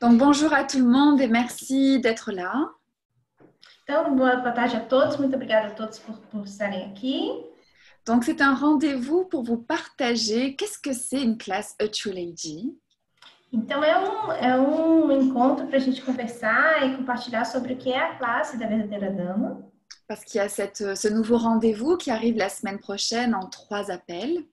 Donc, bonjour à tout le monde et merci d'être là. Então, boa tarde a todos. Muito obrigada a todos por estarem aqui. Donc, c'est un rendez-vous pour vous partager qu'est-ce que c'est une classe A True Lady. Então, é um encontro para a gente conversar e compartilhar sobre o que é a classe da verdadeira dama. Parce qu'il y a ce nouveau rendez-vous qui arrive la semaine prochaine en 3 appels.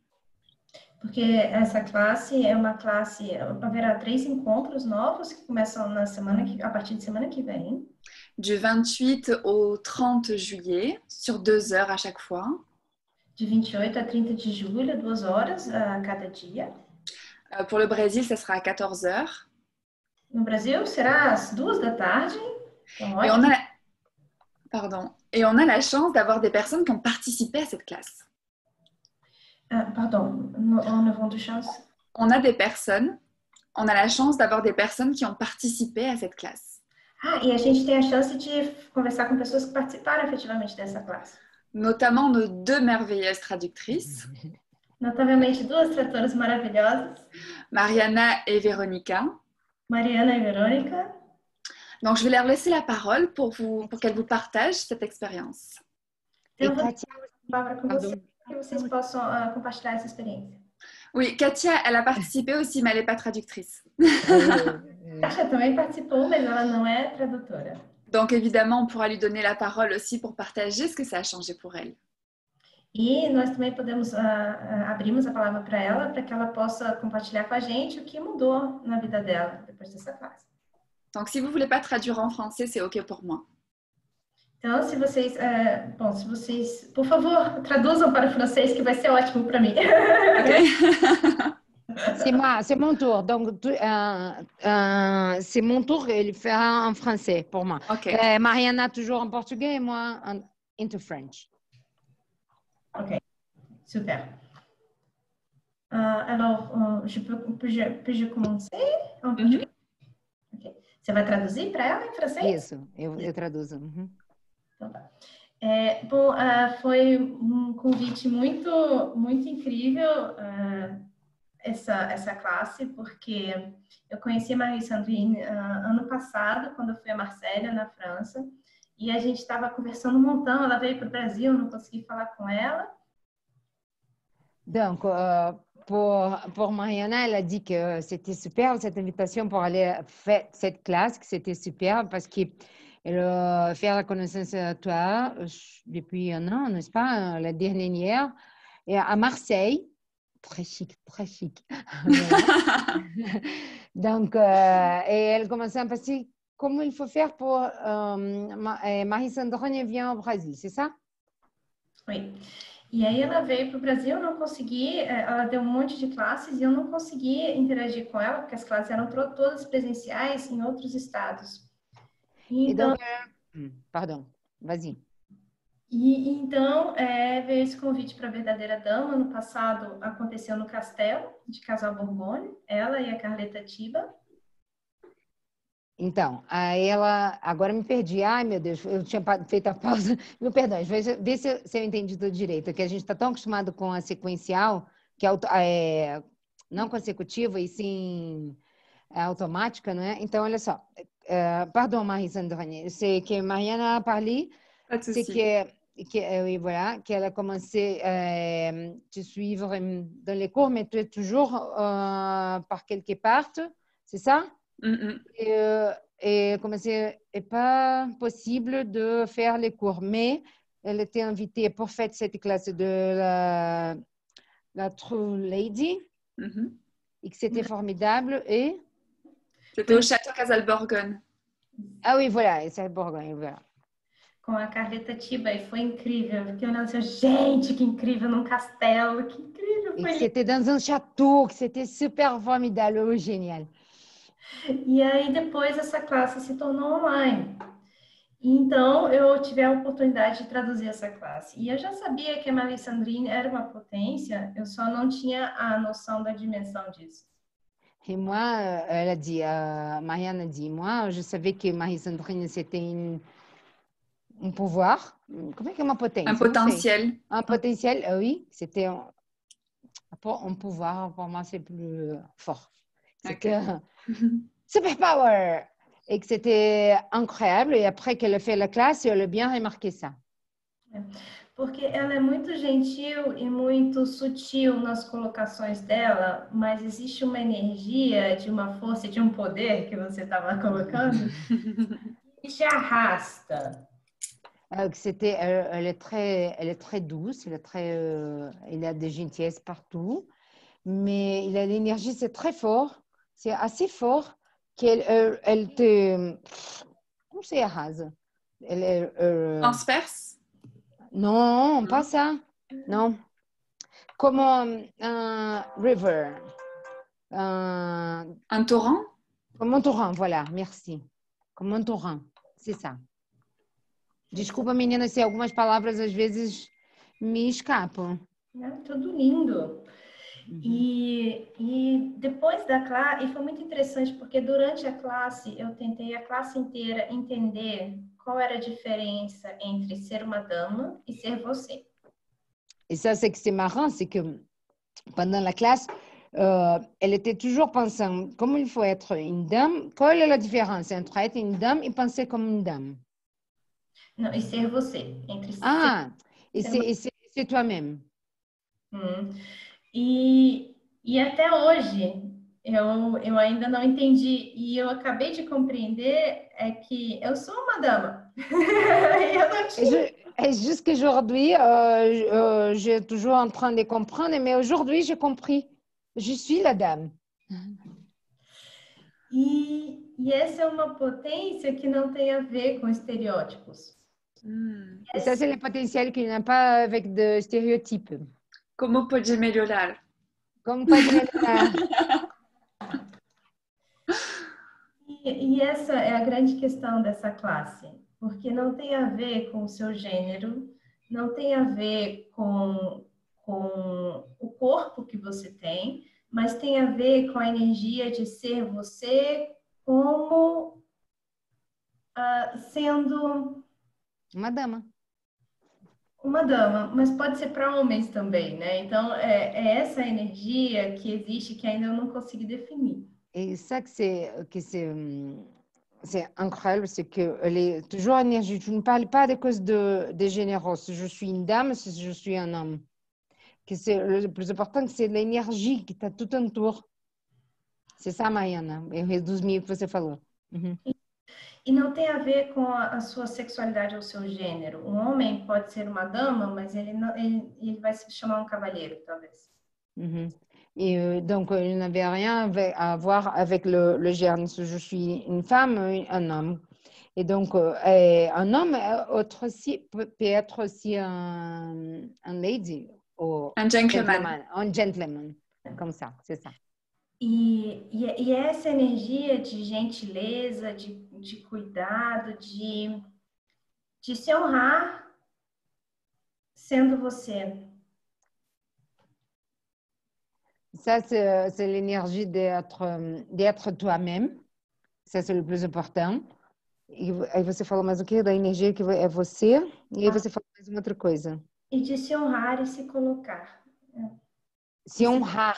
Porque essa classe é uma classe, haverá 3 encontros novos que começam a partir de semana que vem. Du 28 au 30 juillet, sur 2 heures à chaque fois. De 28 a 30 de julho, 2 horas a cada dia. Pour le Brésil, ça sera à 14 heures. No Brasil, será às 2 da tarde. Então, Et on a la chance d'avoir des personnes qui ont participé à cette classe. On a la chance d'avoir des personnes qui ont participé à cette classe. E a gente tem a chance de conversar com pessoas que participaram efetivamente dessa classe. Notamment nos 2 merveilleuses traductrices. Notavelmente 2 tradutoras maravilhosas. Mariana et Véronica. Mariana e Verônica. Donc, je vais leur laisser la parole pour qu'elles vous partagent cette expérience. Então, eu vou dar a palavra com vocês, que vocês possam compartilhar essa experiência. Oui, Katia, elle a participé aussi, mais elle n'est pas traductrice. Katia também participou, mas ela não é tradutora. Donc, évidemment, on pourra lui donner la parole aussi pour partager ce que ça a changé pour elle. E nós também podemos abrirmos a palavra para ela, para que ela possa compartilhar com a gente o que mudou na vida dela depois dessa classe. Donc, si vous ne voulez pas traduire en français, c'est OK pour moi. Então, se vocês, por favor, traduzam para o francês, que vai ser ótimo para mim. C'est mon tour. Donc, c'est mon tour et il fera en français pour moi. Okay. Mariana toujours en portugais et moi into French. Ok, super. Alors, peux-je commencer en português? Okay. Você vai traduzir para ela em francês? Isso, eu traduzo. Uhum. Então tá. Foi um convite muito, muito incrível essa classe, porque eu conheci a Marie-Sandrine ano passado, quando eu fui a Marselha, na França, e a gente estava conversando um montão. Ela veio para o Brasil, eu não consegui falar com ela. Donc, pour Mariana, elle a dit que c'était super cette invitation pour aller faire cette classe, que c'était super parce qu'elle fait la connaissance de toi depuis un an, n'est-ce pas, la dernière, et à Marseille. Très chic, très chic. Donc, et elle commençait à passer comment il faut faire pour Marie-Sandrine vient au Brésil, c'est ça? Oui. E aí ela veio para o Brasil, eu não consegui, ela deu um monte de classes e eu não consegui interagir com ela, porque as classes eram todas presenciais em outros estados. Então, pardon, vas-y. E então veio esse convite para a Verdadeira Dama. Ano passado aconteceu no Castelo de Casal Borgone, ela e a Carleta Tiba. Então, aí ela... Agora me perdi. Ai, meu Deus, eu tinha feito a pausa. Meu perdão, vê se eu entendi tudo direito. Que a gente está tão acostumado com a sequencial, que é não consecutiva, e sim automática, não é? Então, olha só. Pardon, Marie-Sandrine. C'est que Mariana a parlé, c'est que voilà, qu'elle a commencé à te suivre dans les cours, mais tu es toujours par quelque part, c'est ça? Et comme c'est pas possible de faire les cours, mais elle était invitée pour faire cette classe de la True Lady, et que c'était formidable. Et c'était au Château Casal Borgone. Ah oui, voilà, c'est Borgone, voilà. Com a Carleta Tiba, e foi incrível. Fiquei olhando assim, gente, que incrível, num castelo, que incrível. Et que c'était dans un château, que c'était super formidable, oh, génial. E aí depois essa classe se tornou online. Então eu tive a oportunidade de traduzir essa classe. E eu já sabia que a Marie-Sandrine era uma potência, eu só não tinha a noção da dimensão disso. Et moi, elle a dit, Marianne a dit, moi, je savais que Marie-Sandrine, c'était un pouvoir. Comment est-ce une potence? Un potentiel. Un potentiel, oui. C'était un pouvoir, pour moi, c'est plus fort. C'était super power. Et que c'était incroyable. Et après qu'elle a fait la classe, elle a bien remarqué ça. Porque ela é muito gentil e muito sutil nas colocações dela, mas existe uma energia de uma força, de um poder que você estava colocando, que te arrasta. Elle est très douce, il a des gentillesses partout, mais il a l'énergie, c'est très fort, c'est assez fort elle te... Comment c'est rase? Transperce? Non, pas ça. Non. Comme un river. Un torrent? Comme un torrent, voilà, merci. Como um torrão, c'est ça. Desculpa, menina, se algumas palavras às vezes me escapam. É tudo lindo. E depois da classe, e foi muito interessante, porque durante a classe, eu tentei a classe inteira entender qual era a diferença entre ser uma dama e ser você. Et ça, c'est que c'est marrant, c'est que pendant la classe, elle était toujours pensant comment il faut être une dame. Quelle est la différence entre être une dame et penser comme une dame? Não, e ser você. Entre Ah, ser, et c'est toi-même. E até hoje, eu ainda não entendi. E eu acabei de compreender é que eu sou uma dama. Eu não tinha... Et jusqu'aujourd'hui, j'ai toujours en train de comprendre, mais aujourd'hui, j'ai compris. Je suis la dame. E essa é uma potência que não tem a ver com estereótipos. Et ça, c'est le potentiel qui n'a pas avec de stéréotypes. Como pode melhorar? Como pode melhorar? E essa é a grande questão dessa classe, porque não tem a ver com o seu gênero, não tem a ver com o corpo que você tem, mas tem a ver com a energia de ser você como sendo uma dama. Uma dama, mas pode ser para homens também, né? Então, é essa energia que existe que ainda eu não consegui definir. Et ça c'est incroyable, c'est qu'elle est toujours énergie. Tu ne parles pas de cause de généraux. Si je suis une dame, si je suis un homme. Que c'est le plus important, c'est l'énergie que está tout autour. C'est ça, Mariana. Eu resumi o que você falou. E não tem a ver com a sua sexualidade ou seu gênero. Um homem pode ser uma dama, mas ele vai se chamar um cavalheiro, talvez. Et donc, il n'avait rien à voir avec le genre. Si je suis une femme, un homme. Et donc, un homme peut être aussi un lady. Ou un gentleman. Un gentleman, comme ça, c'est ça. E essa energia de gentileza, de cuidado, de se honrar sendo você. Ça, c'est l'énergie d'être toi-même. Ça, c'est le plus important. E aí você falou mais o quê? Da energia que é você. E aí você falou mais uma outra coisa. E de se honrar e se colocar. Se honrar.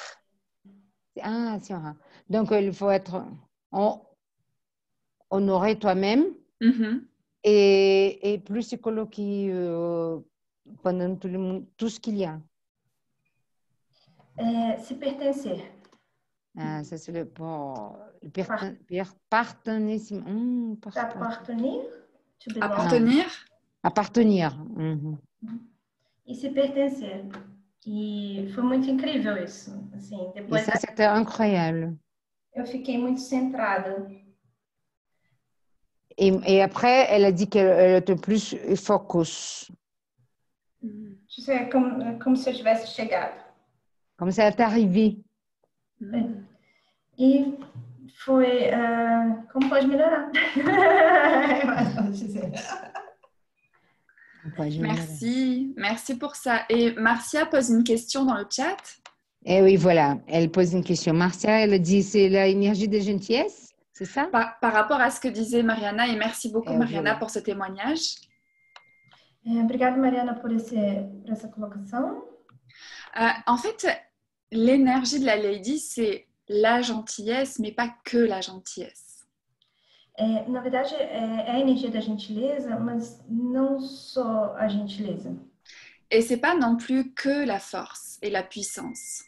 Ah, se honrar. Donc, il faut être honorer toi-même et plus se coloquer pendant tout ce qu'il y a. Se pertencer. Ah, ça, c'est le partenissement. Appartenir? Appartenir? Appartenir. E se pertencer. E foi muito incrível isso. Assim, depois ça, c'était incroyable. Eu fiquei muito centrada. Et après, elle a dit qu'elle était plus focus. É como se eu tivesse chegado. Comme ça, elle est arrivée. E foi... como pode melhorar? Pode dizer. Merci pour ça. Et Marcia pose une question dans le chat. Eh oui, voilà, elle pose une question. Marcia, elle dit, c'est l'énergie de gentillesse, c'est ça? Par rapport à ce que disait Mariana, et merci beaucoup Mariana pour ce témoignage. Obrigada, Mariana, por essa colocação. En fait, l'énergie de la Lady, c'est la gentillesse, mais pas que la gentillesse. Na verdade, é a energia da gentileza, mas não só a gentileza. Et c'est pas non plus que la force et la puissance.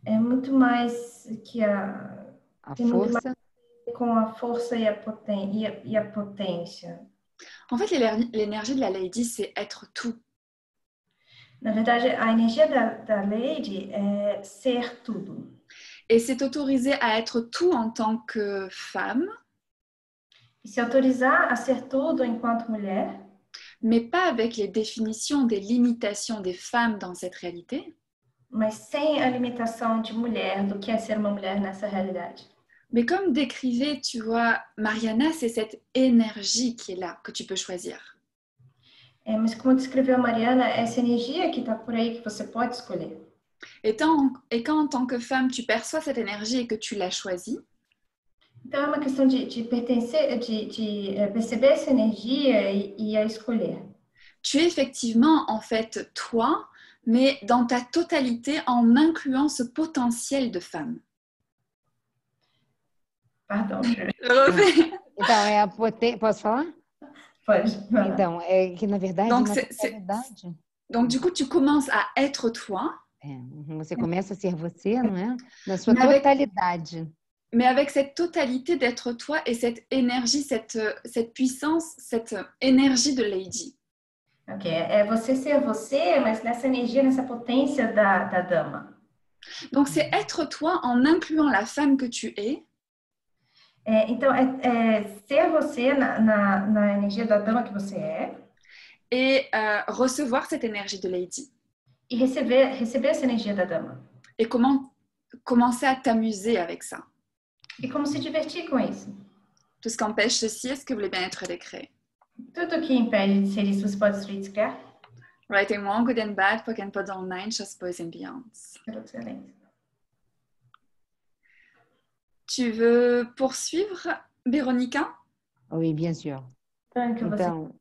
É muito mais que A tem muito mais força. a ver com a força e a potência. En fait, l'énergie de la Lady, c'est être tout. Na verdade, a energia da Lady é ser tudo. Et c'est autorisé à être tout en tant que femme, E se autorizar a ser tudo enquanto mulher, mais pas avec les définitions des limitations des femmes dans cette réalité, mas sem a limitação de mulher, do que é ser uma mulher nessa realidade. mais comme décrivait, tu vois, Mariana, c'est cette énergie qui est là, que tu peux choisir. Mas como descreveu a Mariana, essa energia que está por aí que você pode escolher. Et quand en tant que femme, tu perçois cette énergie et que tu l'as choisie, Então é uma questão de pertencer, de perceber essa energia e a escolher. tu es effectivement en fait toi, mais dans ta totalité en incluant ce potentiel de femme. Pardon, Então, é a potência. Posso falar? pode. Então, é que na verdade Donc, na totalidade. Donc, du coup, tu commences à être toi. Você começa a ser você, não é? Na sua Mais avec- totalidade. Mais avec cette totalité d'être toi et cette énergie, cette puissance, cette énergie de Lady. Ok, é você ser você, mas nessa energia, nessa potência da dama. Donc, c'est être toi en incluant la femme que tu es. Então, ser você na energia da dama que você é Et recevoir cette énergie de Lady. e receber essa energia da dama. Et comment commencer à t'amuser avec ça. E como se divertir com isso. Tout ce qu'empêche ceci, est-ce que vous voulez bien être décret? Tudo que impede de ser isso, você pode destruir e descriar? Right, många good and bad, på kan på online, just boys and beyonds. Excelente. Tu veux poursuivre, Véronica? Oui, bien sûr. Que você... Então,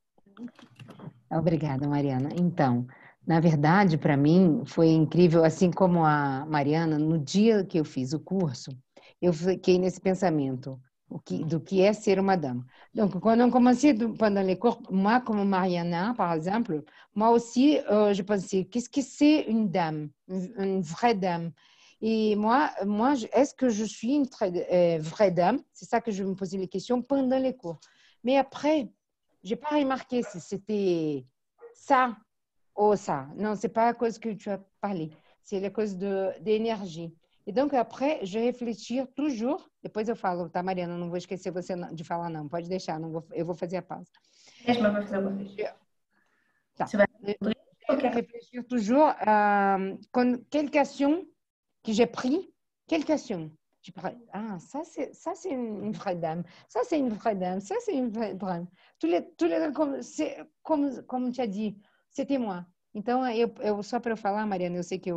obrigada, Mariana. Então, na verdade, para mim, foi incrível, assim como a Mariana, no dia que eu fiz o curso, eu fiquei nesse pensamento do que é ser uma dama. Donc, quand on commençait pendant les cours, moi, comme Mariana, par exemple, moi aussi, je pensais, qu'est-ce que c'est une dame, une vraie dame? Et moi, est-ce que je suis une vraie dame? C'est ça que je me posais les questions pendant les cours. Mais après, j'ai pas remarqué si c'était ça ou ça. Non, c'est pas à cause que tu as parlé. C'est à cause d'énergie. E donc, après, je réfléchir toujours. Depois eu falo, tá, Mariana? Não vou esquecer você de falar, não. Pode deixar, eu vou fazer a pausa. Mas vai fazer alguma coisa. Tá. Você vai... Réfléchir toujours quand quelle question que j'ai pris, quelle question? Je parle, ça c'est une vraie dame. Ça c'est une vraie dame. Ça c'est une vraie dame. Tous les comme tu as dit, c'était moi. Então, eu só para eu falar, Mariana, eu sei que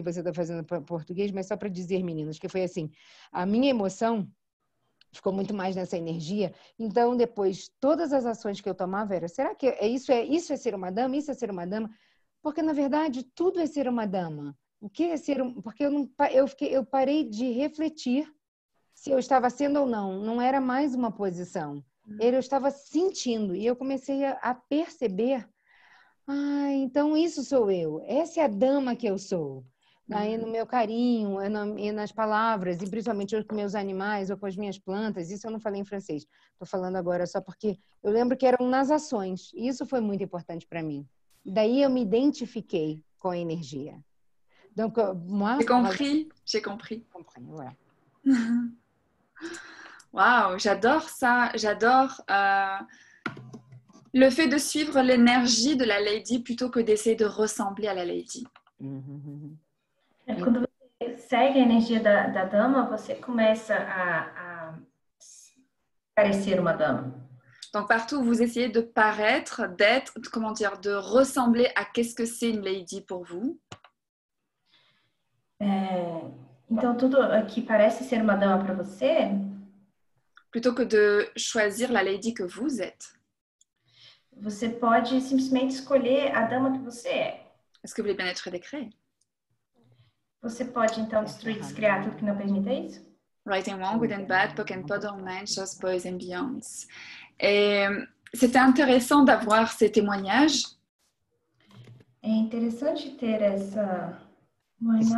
você está fazendo português, mas só para dizer, meninas, que foi assim, a minha emoção ficou muito mais nessa energia. Então, depois, todas as ações que eu tomava era, será que isso é ser uma dama? Isso é ser uma dama? Porque, na verdade, tudo é ser uma dama. O que é ser... Porque eu parei de refletir se eu estava sendo ou não. Não era mais uma posição. Eu estava sentindo. E eu comecei a perceber, então isso sou eu. Essa é a dama que eu sou. Aí no meu carinho, e nas palavras, e principalmente com meus animais ou com as minhas plantas. Isso eu não falei em francês. Estou falando agora só porque eu lembro que eram nas ações. E isso foi muito importante para mim. Daí eu me identifiquei com a energia. Donc, moi... J'ai compris. Voilà. Waouh, j'adore ça. J'adore le fait de suivre l'énergie de la Lady plutôt que d'essayer de ressembler à la Lady. Quando você segue a energia da dama, você começa a parecer uma dama. Donc partout où vous essayez de paraître, d'être, comment dire, de ressembler à qu'est-ce que c'est une Lady pour vous. Então tudo que parece ser uma dama para você, plutôt que de choisir la Lady que vous êtes. Você pode simplesmente escolher a dama que você é. Est-ce que vous voulez bien être décret? Você pode, então, destruir, descriar tudo que não permita isso? Right and wrong, good and bad, POC and POD, online, shows, boys and beyonds. Et c'était intéressant d'avoir ces témoignages. É interessante ter essa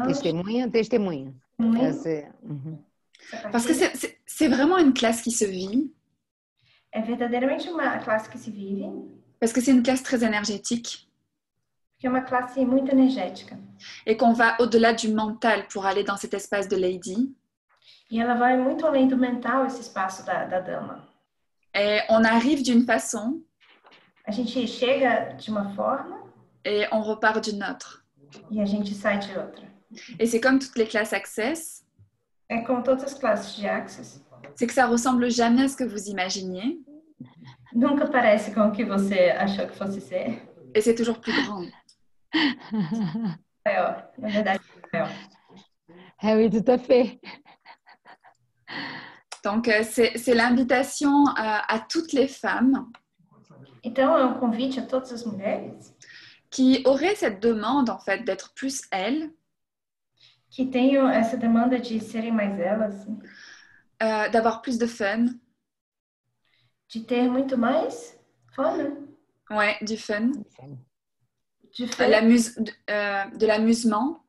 Testemunha. Parce que c'est vraiment une classe qui se vit. É verdadeiramente uma classe que se vive. Parce que c'est une classe très énergétique. Porque é uma classe muito energética. Et qu'on va au-delà du mental pour aller dans cet espace de Lady. E ela vai muito além do mental, esse espaço da dama. Et on arrive d'une façon. A gente chega de uma forma. Et on repart d'une autre. E a gente sai de outra. Et c'est comme toutes les classes Access. É como todas as classes de Access. C'est que ça ressemble jamais à ce que vous imaginiez. Nunca parece com o que você achou que fosse ser. Et c'est toujours plus grand. Maior, na verdade, maior. Oui, tout à fait. Donc, c'est l'invitation à toutes les femmes. Então, é um convite a todas as mulheres qui auraient cette demande, en fait, d'être plus elles. Que tenham essa demanda de serem mais elas. D'avoir plus de fun. De ter muito mais fun. Ouais, du fun. Du fun. De l'amusement.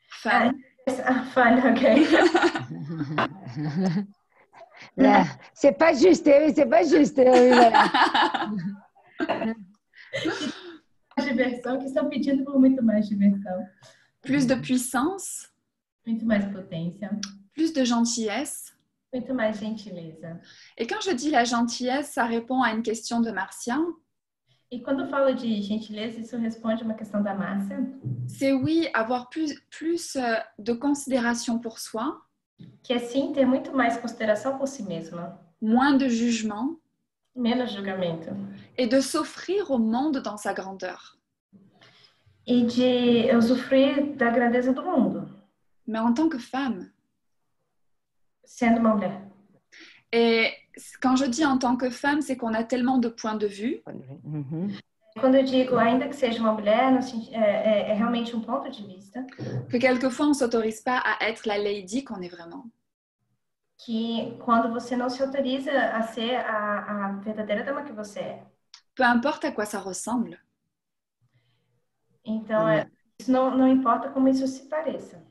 Fun. Fun, ok. C'est pas juste, c'est pas juste. Diversão, que estão pedindo por muito mais diversão. Plus de puissance. Muito mais potência. Plus de gentillesse. Muito mais gentileza. Et quand je dis la gentillesse, ça répond à une question de Marcia. E quando eu falo de gentileza, isso responde a uma questão da Márcia. C'est oui, avoir plus de considération pour soi. Que é sim ter muito mais consideração por si mesma. Moins de jugement. Menos julgamento. Et de s'offrir au monde dans sa grandeur. E de usufruir da grandeza do mundo. Mais en tant que femme. Sendo uma mulher. Et quand je dis en tant que femme, c'est qu'on a tellement de points de vue. Quando eu digo, ainda que seja uma mulher, é realmente um ponto de vista. Que quelquefois, on ne s'autorise pas à être la lady qu'on est vraiment. Que quando você não se autoriza a ser a verdadeira dama que você é. Peu importe à quoi ça ressemble. Então, isso não importa como isso se pareça.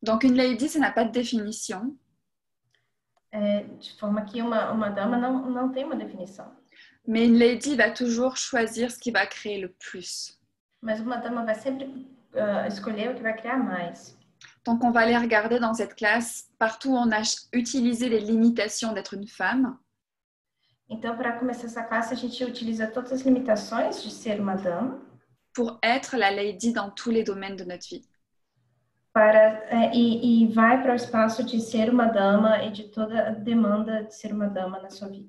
Donc, une lady, ça n'a pas de définition. De forma que uma dama não tem uma definição. Mais une lady va toujours choisir ce qui va créer le plus. Mas uma dama vai sempre escolher o que vai criar mais. Donc, on va aller regarder dans cette classe, partout où on a utilisé les limitations d'être une femme. Então, para começar essa classe, a gente utiliza todas as limitações de ser uma dama. Pour être la lady dans tous les domaines de notre vie. E vai para o espaço de ser uma dama e de toda a demanda de ser uma dama na sua vida.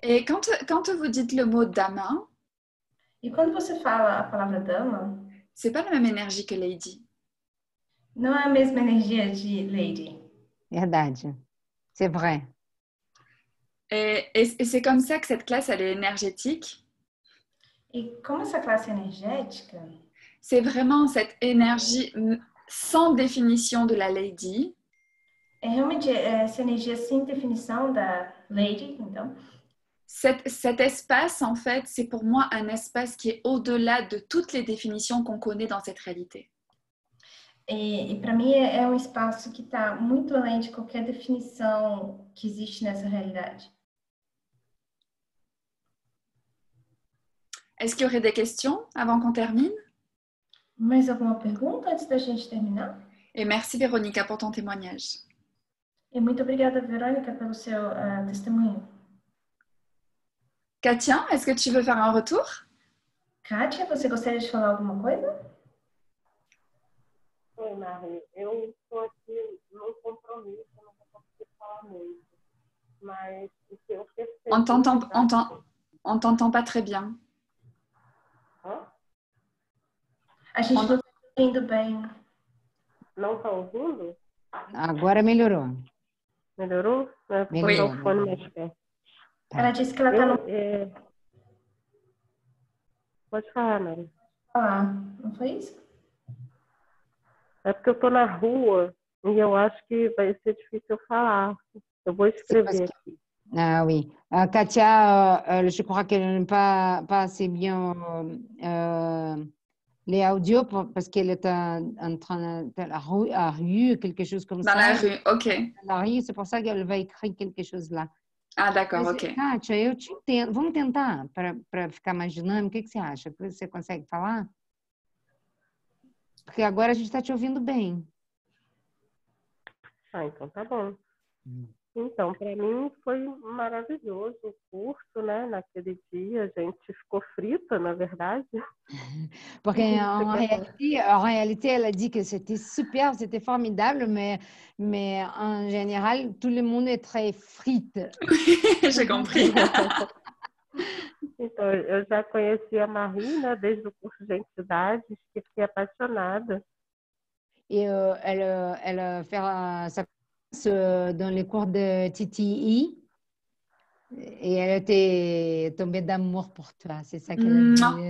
Et quand vous dites le mot dama, e quando você fala a palavra dama, c'est pas la même énergie que lady. Não é a mesma energia de lady. Verdade. C'est vrai. Et c'est comme ça que cette classe, elle est énergétique. E como essa classe é energética, c'est vraiment cette énergie sans définition de la lady. É realmente essa energia sem definição da lady, então. Cet espace, en fait, c'est pour moi un espace qui est au-delà de toutes les définitions qu'on connaît dans cette réalité. E para mim é um espaço que está muito além de qualquer definição que existe nessa realidade. Est-ce qu'il y aurait des questions avant qu'on termine? Mais alguma pergunta antes da gente terminar? Et merci Véronica pour ton témoignage. E muito obrigada, Verônica, pelo seu testemunho. Katia, est-ce que tu veux faire un retour? Kátia, você gostaria de falar alguma coisa? Oi, Marie. Eu estou aqui num compromisso, eu não vou conseguir falar muito. Mas o que eu percebi... On t'entend pas très bien. Hã? A gente não está ouvindo bem. Não está ouvindo? Agora melhorou. Melhorou? Melhorou. O fone mais perto. Ela disse que ela está no... Pode falar, Marie. Ah, não foi isso? É porque eu estou na rua e eu acho que vai ser difícil eu falar. Eu vou C'est parce escrever que... aqui. Ah oui. Katia, je crois qu'elle n'aime pas assez bien les audios parce qu'elle est en train de la rue, quelque chose comme Dans ça. la rue, ok. Dans la rue, c'est pour ça qu'elle va écrire quelque chose là. Ah, d'accord, Mas, ok. Kátia, eu te entendo. Vamos tentar para ficar mais dinâmico. O que você acha? Você consegue falar? Porque agora a gente está te ouvindo bem. Ah, então tá bom. Então, para mim foi maravilhoso o curso, né? Naquele dia, a gente ficou frita, na verdade. Porque en réalité, elle a dit que c'était super, c'était formidable, mais en général, tout le monde est très frite. J'ai compris. Então, eu já conheci a Marie, né? Desde o curso de entidades, que fiquei apaixonada. Et elle fait sa classe dans les cours de TTI. Et elle était tombée d'amour pour toi, c'est ça qu'elle a dit.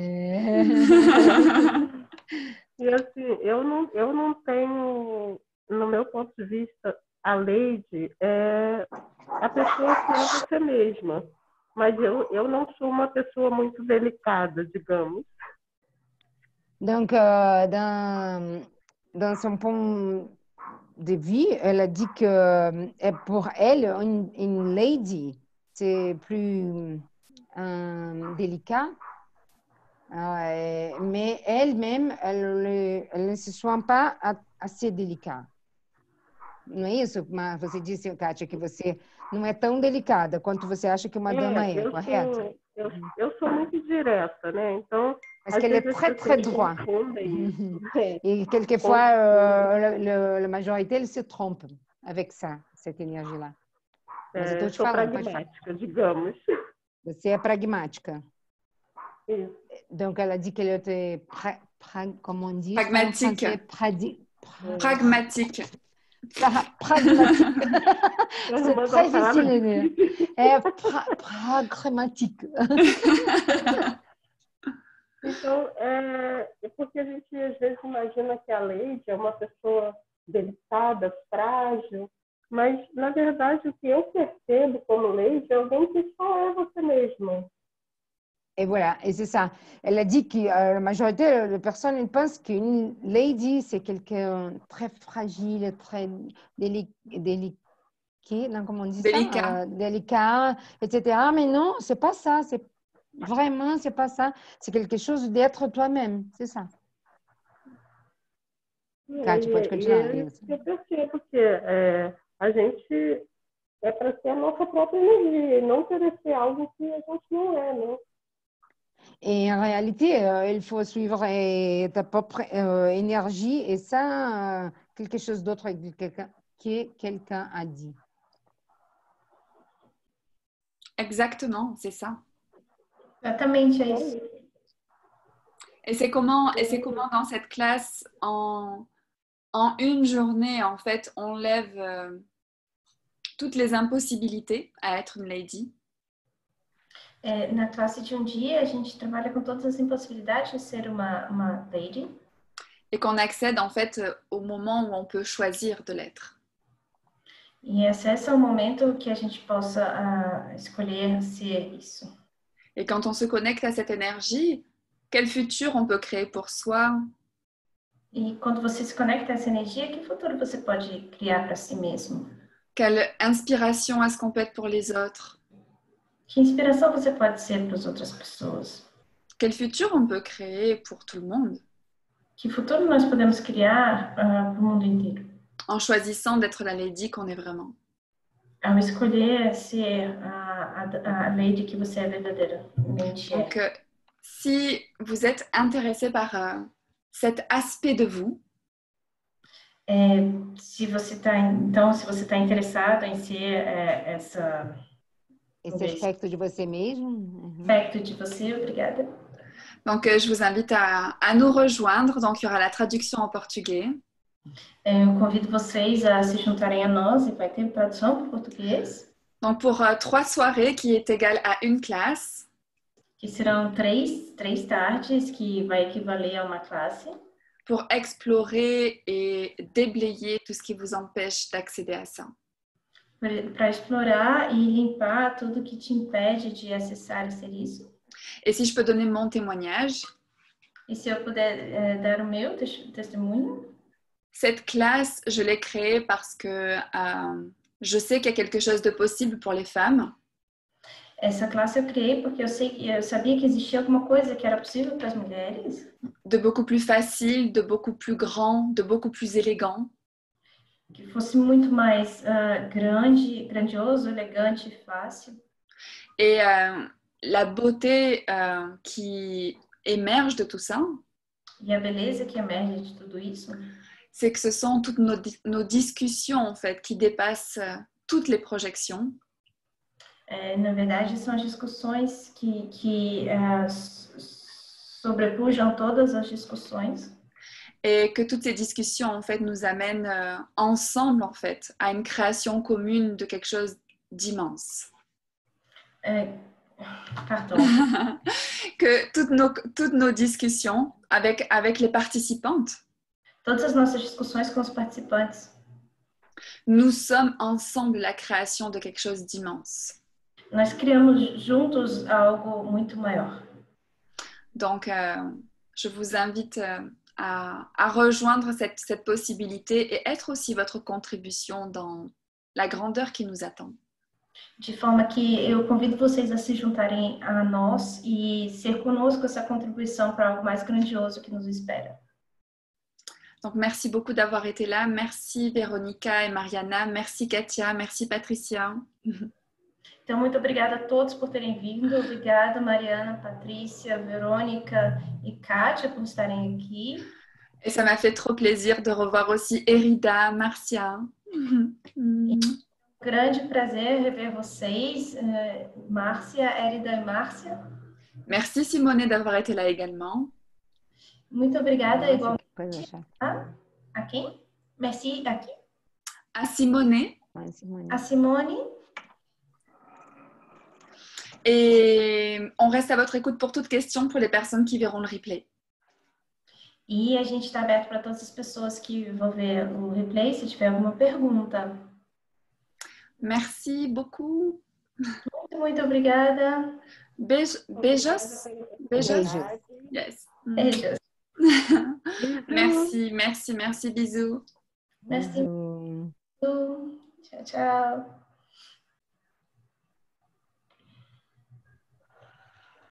E assim, eu não tenho, no meu ponto de vista, a Lady é a pessoa que é você mesma. Mas eu não sou uma pessoa muito delicada, digamos. Donc, dans son point de vue, elle a dit que pour elle, une lady, c'est plus délicat. Mais elle-même, elle ne se sent pas assez délicate. Não é isso? Mas você disse, Kátia, que você não é tão delicada quanto você acha que uma dama é, correto? Eu sou muito direta, né? Então, parce qu'elle est très, très droit. Et quelquefois, la majorité, elle se trompe avec ça, cette énergie-là. Mas eu estou te falando, pragmática, digamos. Você é pragmática. Isso. Donc, elle a dit qu'elle était comment on dit? Pragmatique. Pragmatique. Pragmatique. C'est très difficile. É pragmatique. Então, é porque a gente às vezes imagina que a Lady é uma pessoa delicada, frágil, mas na verdade o que eu percebo como Lady é alguém que só é você mesma. Et voilà, et c'est ça. Elle a dit que la majorité des personnes pensent qu'une lady, c'est quelqu'un très fragile, très délicat, non, comment on dit ça? Délicat, etc. Mais non, c'est pas ça. C'est vraiment, c'est pas ça. C'est quelque chose d'être toi-même, c'est ça. Kátia, pode continuar. Eu percebo que a gente é para ser a nossa própria energia, não querer ser algo que a gente não é, né? Et en réalité, il faut suivre ta propre énergie et ça, quelque chose d'autre que quelqu'un a dit. Exactement, c'est ça. Exatamente, é isso. Et c'est comment dans cette classe, en une journée, en fait, on lève toutes les impossibilités à être une lady. Na classe de dia, a gente trabalha com todas as impossibilidades de ser uma lady. Et qu'on accède, en fait, au moment où on peut choisir de l'être. E acessa o momento que a gente possa escolher ser isso. Et quand on se connecte à cette énergie, quel futur on peut créer pour soi? E quando você se conecta a essa energia, que futuro você pode criar para si mesmo? Quelle inspiration est-ce qu'on peut être pour les autres? Que inspiração você pode ser para as outras pessoas? Quel futur on peut créer pour tout le monde? Que futuro nós podemos criar para o mundo inteiro? En choisissant d'être la lady qu'on est vraiment. Ao escolher ser a lady que você é verdadeiramente. Donc, si vous êtes intéressé par cet aspect de vous, se você está interessado em ser esse aspecto de você mesmo. Aspecto de você, obrigada. Donc, je vous invite à nous rejoindre. Donc, il y aura la traduction en portugais. Eu convido vocês a se juntarem a nós e vai ter tradução para o português. Donc, pour 3 soirées qui est égal à une classe. Que serão três tardes, que vai equivaler a uma classe. pour explorer et déblayer tout ce qui vous empêche d'accéder à ça. Para explorar e limpar tudo que te impede de acessar e ser isso. Et si je peux donner mon témoignage, E se eu puder dar o meu testemunho, cette classe, je l'ai créée parce que je sais qu'il y a quelque chose de possible pour les femmes. essa classe eu criei porque eu sabia que existia alguma coisa que era possível para as mulheres, De beaucoup plus facile, de beaucoup plus grand, de beaucoup plus élégant. que fosse muito mais grandioso, elegante e fácil. Et la beauté qui émerge de tout ça, E a beleza que emerge de tudo isso c'est que ce sont toutes nos discussions en fait qui dépassent toutes les projections. na verdade, são as discussões que sobrepujam todas as discussões. Et que toutes ces discussions en fait nous amènent ensemble en fait à une création commune de quelque chose d'immense. Pardon. Que toutes nos discussions avec les participantes, Todas as nossas discussões com os participantes, nous sommes ensemble la création de quelque chose d'immense. nós criamos juntos algo muito maior. Donc, je vous invite à rejoindre cette possibilité et être aussi votre contribution dans la grandeur qui nous attend. De forma que eu convido vocês a se juntarem a nós e ser conosco essa contribuição para algo mais grandioso que nos espera. Donc, merci beaucoup d'avoir été là. Merci Véronica et Mariana. Merci Katia. Merci Patricia. Então, muito obrigada a todos por terem vindo. Obrigada, Mariana, Patrícia, Verônica e Kátia por estarem aqui. Et ça m'a fait trop plaisir de revoir aussi Erida, Marcia. Grande prazer rever vocês, Márcia, Érida e Márcia. Merci Simone d'avoir été là également. Muito obrigada, igualmente. Coisa chata. A quem? Merci, a quem? À Simone. Ai, Simone. A Simone. Et on reste à votre écoute pour toute question pour les personnes qui verront le replay. E a gente está aberto para todas as pessoas que vão ver o replay, se tiver alguma pergunta. Merci beaucoup. Muito obrigada. Beijos. Beijos? Beijos. Yes. Beijos. Merci. Bisous. Merci. Beijo. Tchau, tchau.